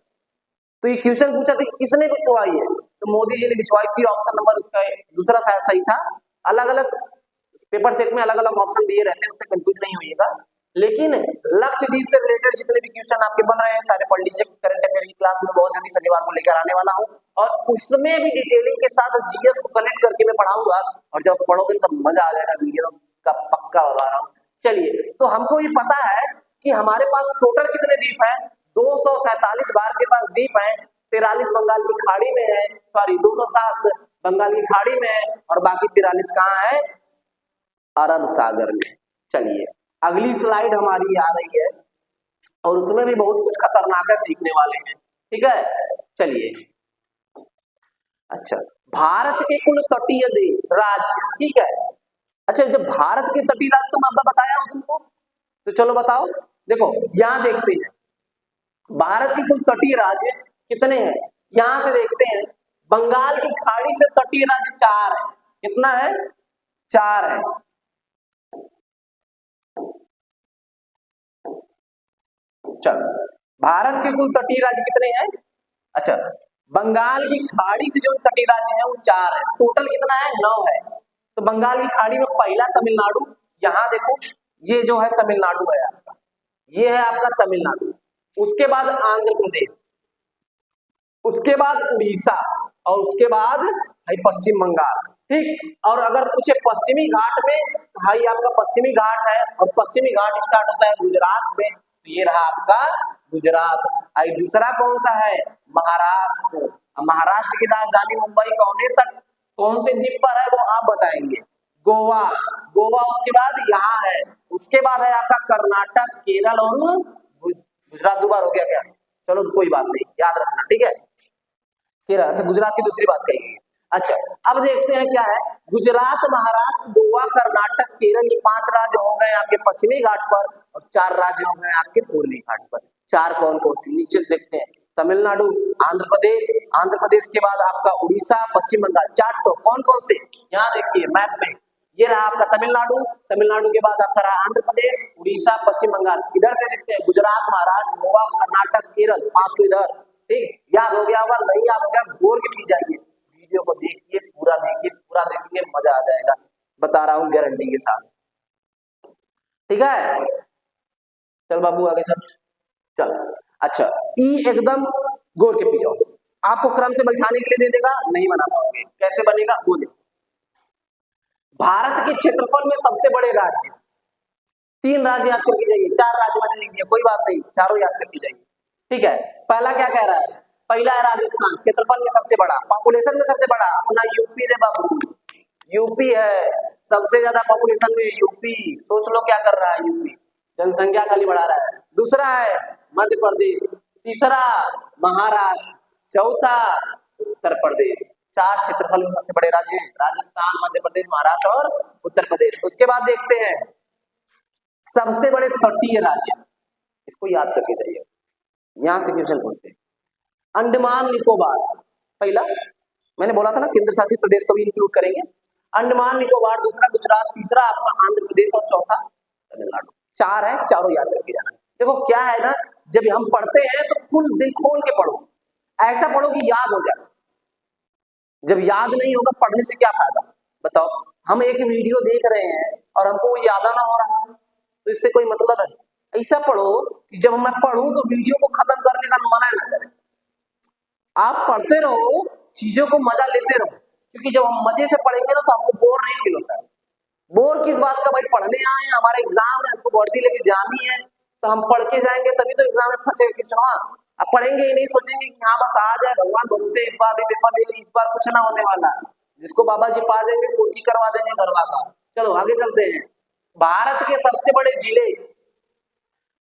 तो ये क्वेश्चन पूछा था किसने बिछवाई है, तो मोदी जी ने बिछवाई थी। ऑप्शन नंबर उसका दूसरा शायद सही था। अलग अलग पेपर सेट में अलग अलग ऑप्शन दिए रहते हैं, उससे कंफ्यूज नहीं होइएगा। लेकिन लक्षद्वीप से रिलेटेड जितने भी क्वेश्चन आपके बन रहे हैं सारे पढ़ लीजिए। करंट अफेयर की क्लास में बहुत जल्दी शनिवार को लेकर आने वाला हूँ, और उसमें भी डिटेलिंग के साथ जीएस को कनेक्ट करके मैं पढ़ाऊंगा, और जब पढ़ोगे तो मजा आ जाएगा, वीडियो का पक्का बता रहा हूँ। चलिए, तो हमको ये पता है कि हमारे पास टोटल कितने द्वीप हैं? 247 भारत के पास द्वीप है, 43 बंगाल की खाड़ी में है, सॉरी 207 बंगाल की खाड़ी में है, और बाकी 43 कहाँ है? अरब सागर में। चलिए अगली स्लाइड हमारी आ रही है, और उसमें भी बहुत कुछ खतरनाक है, सीखने वाले हैं। ठीक है, चलिए। अच्छा भारत के कुल तटीय राज्य, ठीक है। अच्छा जब भारत के तटीय राज्य तो मैं बताया हूं तुमको, तो चलो बताओ। देखो यहां देखते हैं भारत के कुल तटीय राज्य कितने हैं, यहां से देखते हैं। बंगाल की खाड़ी से तटीय राज्य 4 है। कितना है? 4 है। चलो भारत के कुल तटीय राज्य कितने हैं? अच्छा बंगाल की खाड़ी से जो तटीय राज्य है वो 4 है। टोटल कितना है? 9 है। तो बंगाल की खाड़ी में पहला तमिलनाडु, यहां देखो ये जो है तमिलनाडु है आपका, ये है आपका तमिलनाडु। उसके बाद आंध्र प्रदेश, उसके बाद उड़ीसा और उसके बाद है पश्चिम बंगाल। ठीक, और अगर पूछे पश्चिमी घाट में, भाई आपका पश्चिमी घाट है और पश्चिमी घाट स्टार्ट होता है गुजरात में, तो ये रहा आपका गुजरात। और दूसरा कौन सा है? महाराष्ट्र। महाराष्ट्र की राजधानी मुंबई कौने तक कौन से द्वीप पर है वो आप बताएंगे? गोवा। गोवा उसके बाद यहाँ है, उसके बाद है आपका कर्नाटक, केरल और गुजरात। दो बार हो गया क्या? चलो कोई बात नहीं, याद रखना, ठीक है। केरल, अच्छा गुजरात की दूसरी बात कही गई। अच्छा अब देखते हैं क्या है, गुजरात, महाराष्ट्र, गोवा, कर्नाटक, केरल, ये 5 राज्य हो गए आपके पश्चिमी घाट पर और 4 राज्य हो गए आपके पूर्वी घाट पर। 4 कौन कौन से? नीचे से देखते हैं, तमिलनाडु, आंध्र प्रदेश, आंध्र प्रदेश के बाद आपका उड़ीसा, पश्चिम बंगाल। 4 तो कौन कौन से? यहाँ देखिए मैप में, ये रहा आपका तमिलनाडु, तमिलनाडु के बाद आपका रहा आंध्र प्रदेश, उड़ीसा, पश्चिम बंगाल। इधर से देखते हैं गुजरात, महाराष्ट्र, गोवा, कर्नाटक, केरल, 5 तो इधर। ठीक, याद हो गया होगा? नहीं याद हो गया बोर के पी जाइए, वीडियो को देखिए, पूरा देखिए, पूरा देखेंगे मजा आ जाएगा, बता रहा हूँ गारंटी के साथ। ठीक है, चल बाबू आगे चल। चल अच्छा, ई एकदम गोर के पी जाओ। आपको क्रम से बैठाने के लिए दे देगा, नहीं बना पाओगे। कैसे बनेगा वो देखो। भारत के क्षेत्रफल में सबसे बड़े राज्य, 3 राज्य याद करके जाइए, 4 राज्य मैंने लिख दिया, कोई बात नहीं, चारों याद करके जाइए। ठीक है, पहला क्या कह रहा है? पहला है राजस्थान, क्षेत्रफल में सबसे बड़ा, पॉपुलेशन में सबसे बड़ा अपना यूपी रे बाबू, यूपी है सबसे ज्यादा पॉपुलेशन में, यूपी। सोच लो क्या कर रहा है यूपी, जनसंख्या खाली बढ़ा रहा है। दूसरा है मध्य प्रदेश, तीसरा महाराष्ट्र, चौथा उत्तर प्रदेश। 4 क्षेत्रफल में सबसे बड़े राज्य हैं, राजस्थान, मध्य प्रदेश, महाराष्ट्र और उत्तर प्रदेश। उसके बाद देखते हैं सबसे बड़े तटीय राज्य, इसको याद करके जाइए, यहां से क्वेश्चन पूछते हैं। अंडमान निकोबार, पहला मैंने बोला था ना केंद्र शासित प्रदेश को भी इंक्लूड करेंगे। अंडमान निकोबार, दूसरा गुजरात, तीसरा आपका आंध्र प्रदेश और चौथा तमिलनाडु। 4 है, चारों याद करके जाना। देखो क्या है ना, जब हम पढ़ते हैं तो फुल दिल खोल के पढ़ो, ऐसा पढ़ो कि याद हो जाए। जब याद नहीं होगा पढ़ने से क्या फायदा बताओ? हम एक वीडियो देख रहे हैं और हमको याद ना हो रहा तो इससे कोई मतलब है? ऐसा पढ़ो कि जब मैं पढ़ूं तो वीडियो को खत्म करने का मना ना करें। आप पढ़ते रहो, चीजों को मजा लेते रहो, क्योंकि जब हम मजे से पढ़ेंगे ना तो हमको बोर नहीं फील होता है। बोर किस बात का भाई? पढ़ने आए हैं, हमारा एग्जाम है, हमको वर्दी लेके जानी है, तो हम पढ़ के जाएंगे तभी तो एग्जाम में फंसेगा किस। अब पढ़ेंगे ही नहीं, सोचेंगे कि हाँ बस आ जाए, भगवान भरोसे इस बार भी पेपर ले, इस बार कुछ ना होने वाला, जिसको बाबा जी पा जाएंगे कुर्की करवा देंगे घरवा का। चलो आगे चलते हैं। भारत के सबसे बड़े जिले,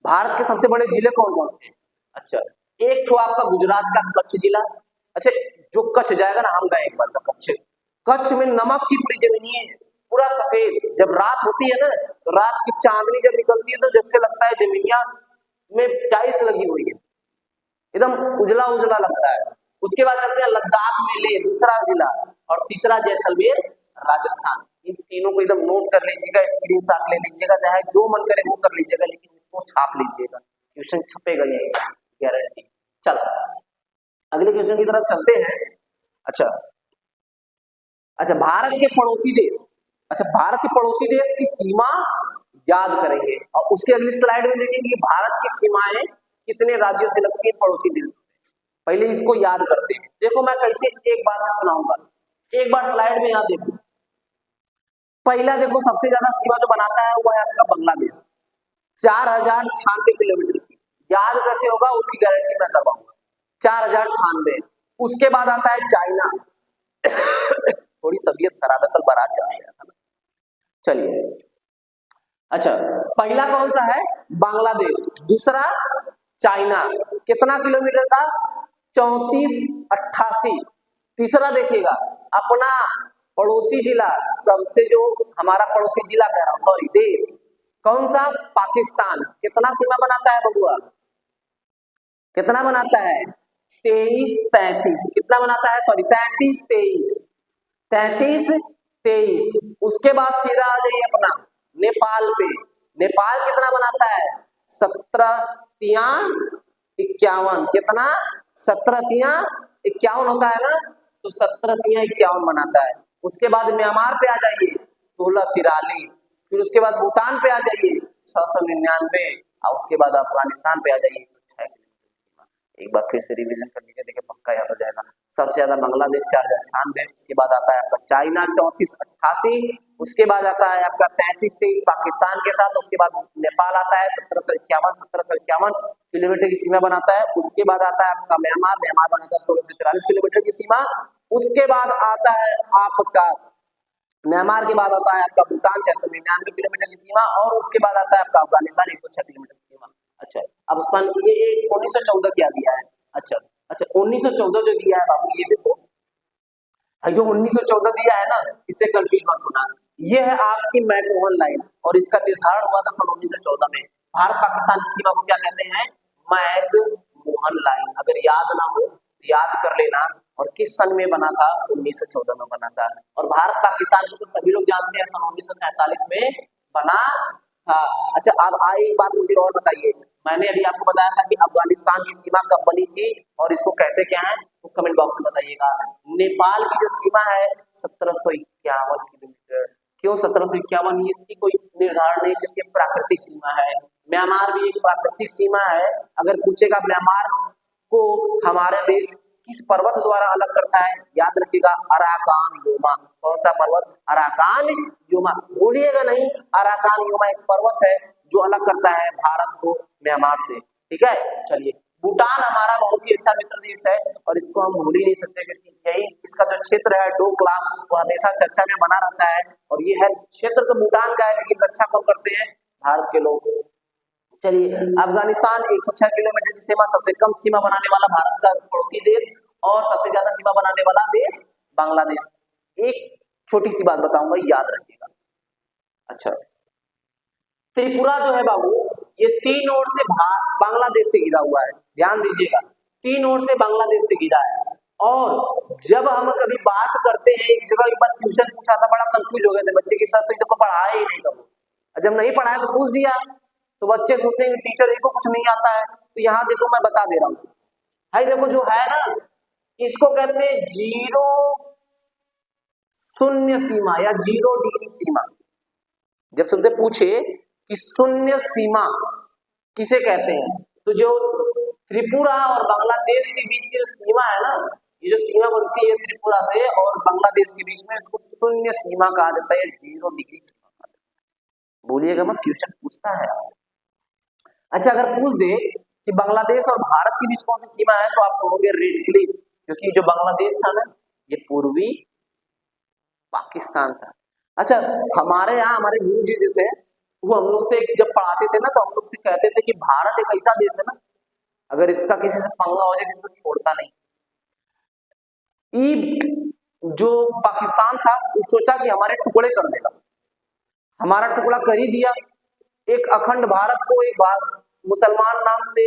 भारत के सबसे बड़े जिले कौन कौन से? अच्छा, एक तो आपका गुजरात का कच्छ जिला। अच्छा, जो कच्छ जाएगा ना, हम गए एक बार का कच्छ, कच्छ में नमक की पूरी जमीनी है, पूरा सफेद। जब रात होती है ना, तो रात की चांदनी जब निकलती है तो जैसे लगता है जमीनिया में टाइल्स लगी हुई है, एकदम उजला उजला लगता है। उसके बाद चलते हैं लद्दाख में, ले दूसरा जिला, और तीसरा जैसलमेर राजस्थान। इन तीनों को एकदम नोट कर लीजिएगा, स्क्रीनशॉट ले लीजिएगा, चाहे जो मन करे वो कर लीजिएगा, लेकिन इसको छाप लीजिएगा, क्वेश्चन छपेगा यही, गारंटी। चलो अगले क्वेश्चन की तरफ चलते हैं। अच्छा अच्छा, भारत के पड़ोसी देश, अच्छा भारत के पड़ोसी देश की सीमा याद करेंगे और उसके अगली स्लाइड में देखेंगे कि भारत की सीमाएं कितने राज्यों से लगती है, पड़ोसी देश। पहले इसको याद करते हैं। देखो मैं कैसे एक बार में सुनाऊंगा, एक बार स्लाइड में यहाँ देखो। पहला देखो, सबसे ज्यादा सीमा जो बनाता है वो है आपका बांग्लादेश, 4096 किलोमीटर की। याद कैसे होगा उसकी गारंटी मैं करवाऊंगा, 4096। उसके बाद आता है चाइना थोड़ी तबीयत खराब है, कल बारात जा रहा था ना, चलिए। अच्छा, पहला कौन सा है? बांग्लादेश, दूसरा चाइना, कितना किलोमीटर का? 3488। तीसरा देखिएगा अपना पड़ोसी जिला, सबसे जो हमारा पड़ोसी जिला कह रहा हूं, सॉरी देश, कौन सा? पाकिस्तान। कितना सीमा बनाता है बबुआ? कितना बनाता है? 2333। कितना बनाता है? सॉरी 3323, 3323। उसके बाद सीधा आ जाइए अपना नेपाल पे। नेपाल कितना बनाता है? 175351। कितना? 175351 होता है ना, तो 175351 बनाता है। उसके बाद म्यांमार पे आ जाइए 1643, फिर उसके बाद भूटान पे आ जाइए 699, और उसके बाद अफगानिस्तान पे आ जाइए 106। एक बार फिर से रिवीजन कर लीजिए, देखिए पक्का याद हो जाएगा। सबसे ज्यादा बांग्लादेश 4096, उसके बाद आता है आपका चाइना 3488, उसके बाद आता है आपका 3323 पाकिस्तान के साथ, उसके बाद नेपाल आता है 1751 किलोमीटर की सीमा बनाता है, उसके बाद आता है आपका म्यांमार बनाता है 1643 किलोमीटर की सीमा, उसके बाद आता है आपका म्यांमार के बाद आता है आपका भूटान 699 किलोमीटर की सीमा, और उसके बाद आता है आपका अफगानिस्तान 106 किलोमीटर की सीमा। अच्छा, अब सन ये 1914 क्या दिया है? अच्छा 1914 जो दिया है बाबू, ये देखो जो 1914 दिया है ना, इससे कंफ्यूज मत होना, ये है आपकी मैकमोहन लाइन, और इसका निर्धारण हुआ था सन 1914 में। भारत पाकिस्तान की सीमा को क्या कहते हैं? McMahon line. अगर याद ना हो तो याद कर लेना, और किस सन में बना था? 1914 में बना था। और भारत पाकिस्तान को तो सभी लोग जानते हैं सन 1947 में बना था। अच्छा, अब एक बात मुझे और बताइए, मैंने अभी आपको बताया था कि अफगानिस्तान की सीमा कब बनी थी और इसको कहते क्या है, तो कमेंट बॉक्स में बताइएगा। नेपाल की जो सीमा है 1751 किलोमीटर। क्यों 1751? इसकी कोई निर्धारण नहीं, क्योंकि प्राकृतिक सीमा है। म्यांमार भी एक प्राकृतिक सीमा है। अगर पूछेगा म्यांमार को हमारे देश किस पर्वत द्वारा अलग करता है, याद रखिएगा अराकान योमा। कौन सा पर्वत? अराकान योमा, भूलिएगा नहीं। अराकान योमा एक पर्वत है जो अलग करता है भारत को म्यांमार से। ठीक है, चलिए। भूटान हमारा बहुत ही अच्छा मित्र देश है और इसको हम भूल ही नहीं सकते, क्योंकि यही इसका जो क्षेत्र है डोकला, वो हमेशा चर्चा में बना रहता है। और ये है क्षेत्र तो भूटान का है, लेकिन रक्षा कौन करते हैं? भारत के लोग। चलिए, अफगानिस्तान 106 किलोमीटर की सीमा, सबसे कम सीमा बनाने वाला भारत का पड़ोसी देश, और सबसे ज्यादा सीमा बनाने वाला देश बांग्लादेश। एक छोटी सी बात बताऊंगा, याद रखिएगा। अच्छा, त्रिपुरा जो है बाबू, ये तीन ओर से बांग्लादेश से घिरा हुआ है, ध्यान दीजिएगा, तीन ओर से बांग्लादेश से घिरा है। और जब हम कभी बात करते हैं, एक जगह एक बार ट्यूशन पूछा था, बड़ा कंफ्यूज हो गए थे बच्चे की, सर तो इसको पढ़ाया ही नहीं कभी, जब नहीं पढ़ाया तो पूछ दिया, तो बच्चे सोचते हैं टीचर को कुछ नहीं आता है। तो यहाँ देखो मैं बता दे रहा हूँ भाई, देखो जो है ना, इसको कहते हैं जीरो शून्य सीमा या 0 डिग्री सीमा। जब तुमसे पूछे कि शून्य सीमा किसे कहते हैं, तो जो त्रिपुरा और बांग्लादेश के बीच की जो सीमा है ना, ये जो सीमा बनती है त्रिपुरा से और बांग्लादेश के बीच में, इसको शून्य सीमा कहा जाता है, 0 डिग्री सीमा कहा जाता है। भूलिएगा मत, ट्यूशन पूछता है आपसे। अच्छा, अगर पूछ दे कि बांग्लादेश और भारत के बीच कौन सी सीमा है, तो आप कहोगे रेड क्लिफ, क्योंकि जो बांग्लादेश था ना, ये पूर्वी पाकिस्तान था। अच्छा, हमारे यहाँ हमारे गुरु जी जो थे, वो हम लोग से जब पढ़ाते थे ना, तो हम लोग से कहते थे कि भारत एक ऐसा देश है ना, अगर इसका किसी से पंगा हो जाए, इसको छोड़ता नहीं। जो पाकिस्तान था, वो सोचा कि हमारे टुकड़े कर देगा, हमारा टुकड़ा कर ही दिया। एक अखंड भारत को एक मुसलमान नाम से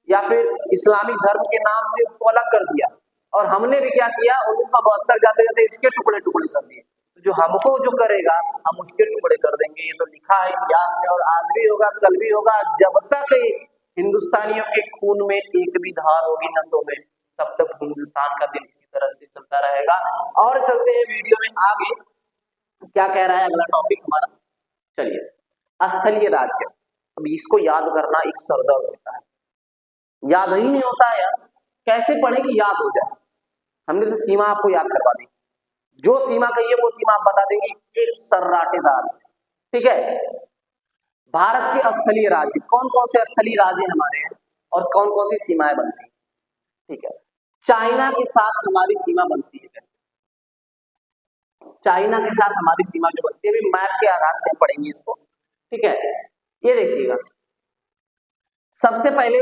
या फिर इस्लामिक धर्म के नाम से उसको अलग कर दिया। और हमने भी क्या किया, 1972 जाते जाते इसके टुकड़े टुकड़े कर दिए। तो जो हमको जो करेगा, हम उसके टुकड़े कर देंगे। ये तो लिखा है इतिहास में, और आज भी होगा, कल भी होगा। जब तक हिंदुस्तानियों के खून में एक भी धार होगी नसों में, तब तक हिंदुस्तान का दिल इसी तरह से चलता रहेगा। और चलते हैं वीडियो में आगे, क्या कह रहा है अगला टॉपिक हमारा। चलिए, स्थलीय राज्य। अब इसको याद करना एक सरदर्द होता है, याद ही नहीं होता है यार, कैसे पढ़े कि याद हो जाए। हमने तो सीमा आपको याद करवा दी, जो सीमा कही है वो सीमा आप बता देंगे एक सर्राटेदार। ठीक है, भारत के स्थलीय राज्य कौन कौन से स्थलीय राज्य हमारे हैं और कौन कौन सी सीमाएं बनती है? ठीक है, चाइना के साथ हमारी सीमा बनती है, चाइना के साथ हमारी सीमा जो बनती है, अभी मैप के आधार से पढ़ेंगे इसको। ठीक है, ये देखिएगा, सबसे पहले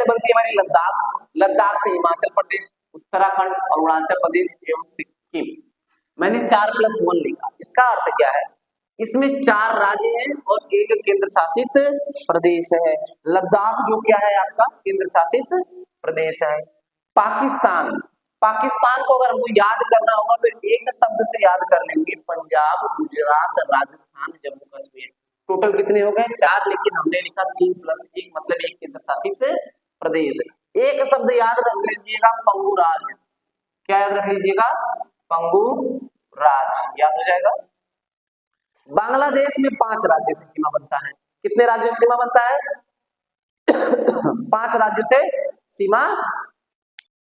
बनती है हमारी लद्दाख, लद्दाख से हिमाचल प्रदेश, उत्तराखंड, अरुणाचल प्रदेश एवं सिक्किम। मैंने 4+1 लिखा, इसका अर्थ क्या है, इसमें 4 राज्य हैं और एक केंद्र शासित प्रदेश है। लद्दाख जो क्या है आपका केंद्र शासित प्रदेश है। पाकिस्तान, पाकिस्तान को अगर हमको याद करना होगा तो एक शब्द से याद कर लेंगे, पंजाब, गुजरात, राजस्थान, जम्मू कश्मीर। टोटल कितने हो गए? 4, लेकिन हमने लिखा 3+1 मतलब एक केंद्र शासित प्रदेश। एक शब्द याद रख लीजिएगा, पंगु राज। क्या याद रख लीजिएगा? पंगु राज, याद हो जाएगा। बांग्लादेश में 5 राज्य से सीमा बनता है। कितने राज्य से सीमा बनता है? 5 राज्य से सीमा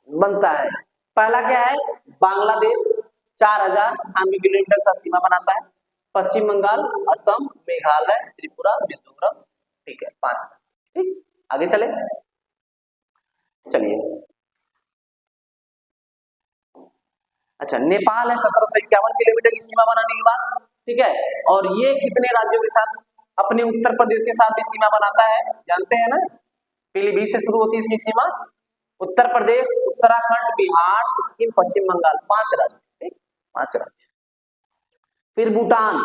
बनता है। पहला क्या है, बांग्लादेश 4098 किलोमीटर का सीमा बनाता है। पश्चिम बंगाल, असम, मेघालय, त्रिपुरा, मिजोरम, ठीक है 5। ठीक, आगे चले, चलिए। अच्छा, नेपाल है 1751 किलोमीटर की सीमा बनाने के बाद, ठीक है। और ये कितने राज्यों के साथ, अपने उत्तर प्रदेश के साथ भी सीमा बनाता है, जानते हैं ना, पीली बी से शुरू होती है इसकी सीमा। उत्तर प्रदेश, उत्तराखंड, बिहार, सिक्किम, पश्चिम बंगाल, 5 राज्य, ठीक, 5 राज्य। फिर भूटान,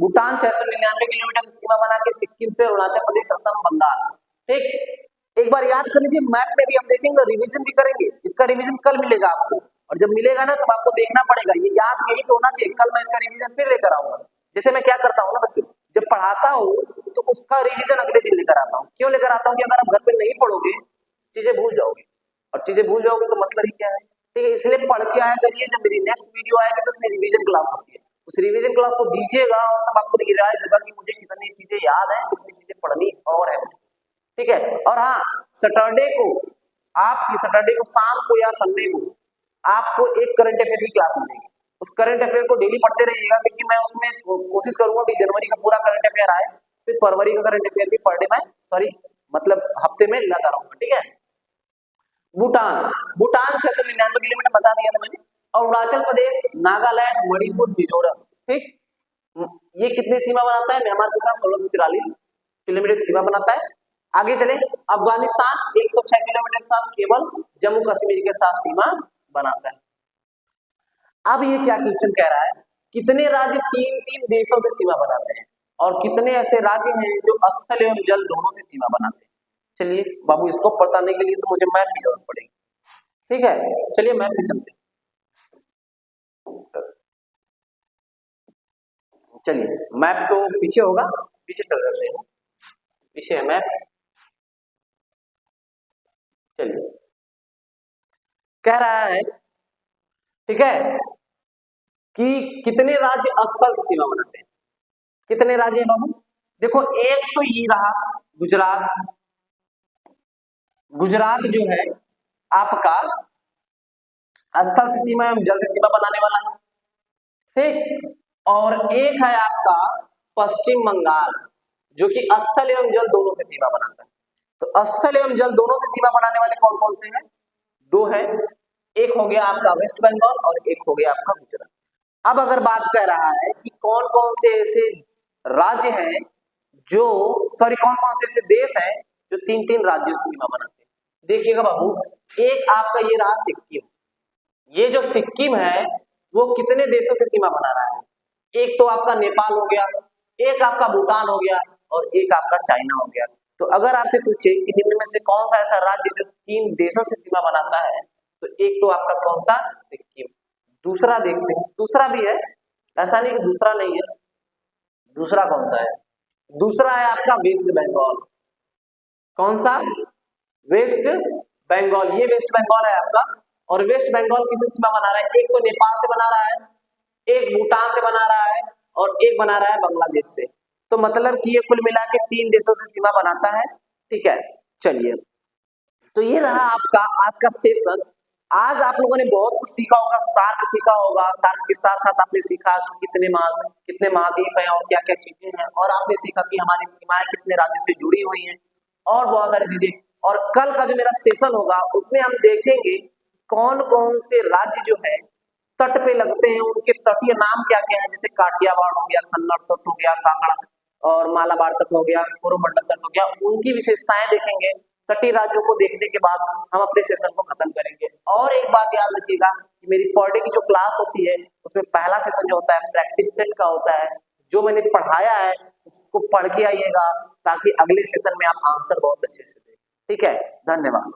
भूटान 699 किलोमीटर की सीमा बना के सिक्किम से अरुणाचल प्रदेश, असम, बंगाल, ठीक। एक बार याद कर लीजिए, मैप में भी हम देखेंगे, रिवीजन भी करेंगे, इसका रिवीजन कल मिलेगा आपको, और जब मिलेगा ना तब आपको देखना पड़ेगा, ये याद यही तो होना चाहिए, कल मैं इसका रिवीजन फिर लेकर आऊंगा। जैसे मैं क्या करता हूँ ना बच्चों, जब पढ़ाता हूँ तो उसका रिवीजन अगले दिन लेकर आता हूँ। क्यों लेकर आता हूँ कि अगर आप घर पे नहीं पढ़ोगे चीजें भूल जाओगे, और चीजें भूल जाओगे तो मतलब ही क्या है, ठीक है। इसलिए पढ़ के आया करिए, जब मेरी नेक्स्ट वीडियो आएगी तो उसमें रिवीजन क्लास होती है, उस रिवीजन क्लास को दीजिएगा, और तब आपको रियलाइज होगा कि मुझे कितनी चीजें याद है, कितनी चीजें पढ़नी और है मुझको, ठीक है। और हाँ, सैटरडे को आपकी, सैटरडे को शाम को या संडे को आपको एक करंट अफेयर की क्लास मिलेगी। उस करंट अफेयर को डेली पढ़ते रहिएगा, क्योंकि मैं उसमें कोशिश करूंगा कि जनवरी का पूरा करंट अफेयर आए, फिर फरवरी का करंट अफेयर भी पर डे में, सॉरी मतलब हफ्ते में लाता रहूंगा, ठीक है। भूटान, भूटान 699 किलोमीटर बता दिया था मैंने। अरुणाचल प्रदेश, नागालैंड, मणिपुर, मिजोरम, ठीक, ये कितनी सीमा बनाता है, म्यांमार के साथ 1643 किलोमीटर सीमा बनाता है। आगे चले, अफगानिस्तान 106 किलोमीटर के साथ केवल जम्मू कश्मीर के साथ सीमा बनाता है। अब ये क्या क्वेश्चन कह रहा है, कितने राज्य 3-3 देशों से सीमा बनाते हैं, और कितने ऐसे राज्य हैं जो स्थल एवं जल दोनों से सीमा बनाते हैं। चलिए बाबू, इसको बताने के लिए तो मुझे मैप की जरूरत पड़ेगी, ठीक है। चलिए मैप पे चलते हैं, चलिए मैप तो पीछे होगा, पीछे चल जाते हैं, पीछे है मैप। चलिए, कह रहा है, ठीक है, कि कितने राज्य स्थल से सीमा बनाते हैं, कितने राज्य हैं बाबू, देखो एक तो ये रहा गुजरात, गुजरात जो है आपका स्थल से सीमा एवं जल से सीमा बनाने वाला है, ठीक। और एक है आपका पश्चिम बंगाल, जो कि स्थल एवं जल दोनों से सीमा बनाता है। तो स्थल एवं जल दोनों से सीमा बनाने वाले कौन कौन से हैं, 2 है, एक हो गया आपका वेस्ट बंगाल और एक हो गया आपका गुजरात। अब अगर बात कर रहा है कि कौन कौन से ऐसे राज्य हैं जो, सॉरी कौन कौन से ऐसे देश हैं जो 3-3 राज्यों की सीमा बनाते हैं, देखिएगा बाबू, एक आपका ये रहा सिक्किम, ये जो सिक्किम है वो कितने देशों से सीमा बना रहा है, एक तो आपका नेपाल हो गया, एक आपका भूटान हो गया, और एक आपका चाइना हो गया। तो अगर आपसे पूछे कि निम्न में से कौन सा ऐसा राज्य जो 3 देशों से सीमा बनाता है, तो एक तो आपका कौन सा, सिक्किम। दूसरा देखते हैं, दूसरा भी है, ऐसा नहीं कि दूसरा नहीं है, दूसरा कौन सा है, दूसरा है आपका वेस्ट बंगाल। कौन सा, वेस्ट बंगाल, ये वेस्ट बंगाल है आपका। और वेस्ट बंगाल किससे सीमा बना रहा है, एक तो नेपाल से बना रहा है, एक भूटान से बना रहा है, और एक बना रहा है बांग्लादेश से। तो मतलब कि ये कुल मिला के 3 देशों से सीमा बनाता है, ठीक है। चलिए, तो ये रहा आपका आज का सेशन। आज आप लोगों ने बहुत कुछ सीखा होगा, सार्क सीखा होगा, सार्क के साथ साथ आपने सीखा कि कितने महाद्वीप हैं और क्या क्या चीजें हैं, और आपने सीखा कि हमारी सीमाएं कितने राज्यों से जुड़ी हुई हैं, और बहुत सारी चीजें। और कल का जो मेरा सेशन होगा उसमें हम देखेंगे कौन कौन से राज्य जो है तट पे लगते हैं, उनके तटीय नाम क्या क्या है, जैसे काठियावाड़ हो गया, कन्नड़ तट हो गया, काकड़ा और मालाबार तट हो गया, कोरोमंडल तट हो गया, उनकी विशेषताएं देखेंगे। तटीय राज्यों को देखने के बाद हम अपने सेशन को खत्म करेंगे। और एक बात याद रखिएगा कि मेरी पर डे की जो क्लास होती है उसमें पहला सेशन जो होता है प्रैक्टिस सेट का होता है, जो मैंने पढ़ाया है उसको पढ़ के आइएगा, ताकि अगले सेशन में आप आंसर बहुत अच्छे से दें, ठीक है। धन्यवाद।